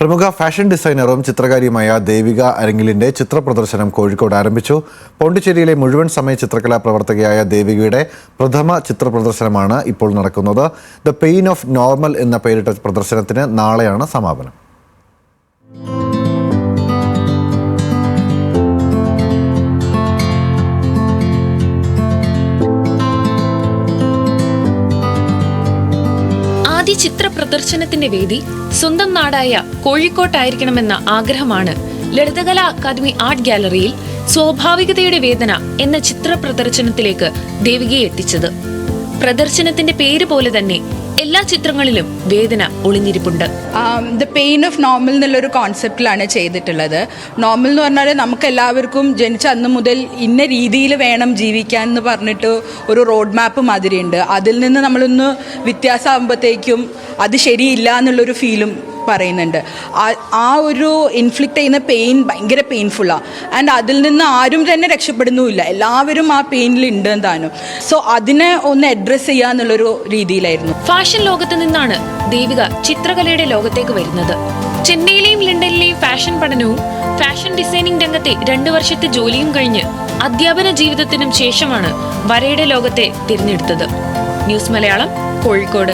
പ്രമുഖ ഫാഷൻ ഡിസൈനറും ചിത്രകാരിയുമായ ദേവിക അരങ്ങിലിന്റെ ചിത്രപ്രദർശനം കോഴിക്കോട് ആരംഭിച്ചു. പോണ്ടിച്ചേരിയിലെ മുഴുവൻ സമയ ചിത്രകലാ പ്രവർത്തകയായ ദേവികയുടെ പ്രഥമ ചിത്രപ്രദർശനമാണ് ഇപ്പോൾ നടക്കുന്നത്. ദ പെയിൻ ഓഫ് നോർമൽ എന്ന പേരിട്ട പ്രദർശനത്തിന് നാളെയാണ് സമാപനം. ആദ്യ ചിത്ര പ്രദർശനത്തിന്റെ വേദി സ്വന്തം നാടായ കോഴിക്കോട്ടായിരിക്കണമെന്ന ആഗ്രഹമാണ് ലളിതകലാ അക്കാദമി ആർട്ട് ഗാലറിയിൽ സ്വാഭാവികതയുടെ വേദന എന്ന ചിത്ര പ്രദർശനത്തിലേക്ക് ദേവികയെ എത്തിച്ചത്. പ്രദർശനത്തിന്റെ പേര് പോലെ തന്നെ എല്ലാ ചിത്രങ്ങളിലും വേദന ഒളിഞ്ഞിരിപ്പുണ്ട്. ദ പെയിൻ ഓഫ് നോർമൽ എന്നുള്ളൊരു കോൺസെപ്റ്റിലാണ് ചെയ്തിട്ടുള്ളത്. നോർമൽ എന്ന് പറഞ്ഞാൽ നമുക്ക് എല്ലാവർക്കും ജനിച്ച അന്ന് മുതൽ ഇന്ന രീതിയിൽ വേണം ജീവിക്കാൻ എന്ന് പറഞ്ഞിട്ട് ഒരു റോഡ് മാപ്പ് മാതിരിയുണ്ട്. അതിൽ നിന്ന് നമ്മളൊന്ന് വ്യത്യാസമാകുമ്പോഴത്തേക്കും അത് ശരിയില്ല എന്നുള്ളൊരു ഫീലും പറയുന്നുണ്ട്. ആ ഒരു ഇൻഫ്ലിക്റ്റ് ചെയ്യുന്ന പെയിൻ ഭയങ്കര പെയിൻഫുള്ളാണ്. ആൻഡ് അതിൽ നിന്ന് ആരും തന്നെ രക്ഷപ്പെടുന്നുമില്ല, എല്ലാവരും ആ പെയിനിൽ ഉണ്ട് താനും. സോ അതിനെ ഒന്ന് അഡ്രസ്സ് ചെയ്യുക എന്നുള്ളൊരു രീതിയിലായിരുന്നു. ഫാഷൻ ലോകത്ത് നിന്നാണ് ദേവിക ചിത്രകലയുടെ ലോകത്തേക്ക് വരുന്നത്. ചെന്നൈയിലെയും ലണ്ടനിലെയും ഫാഷൻ പഠനവും ഫാഷൻ ഡിസൈനിങ് രംഗത്തെ 2 വർഷത്തെ ജോലിയും കഴിഞ്ഞ് അധ്യാപന ജീവിതത്തിനും ശേഷമാണ് വരയുടെ ലോകത്തെ തിരഞ്ഞെടുത്തത്. ന്യൂസ് മലയാളം, കോഴിക്കോട്.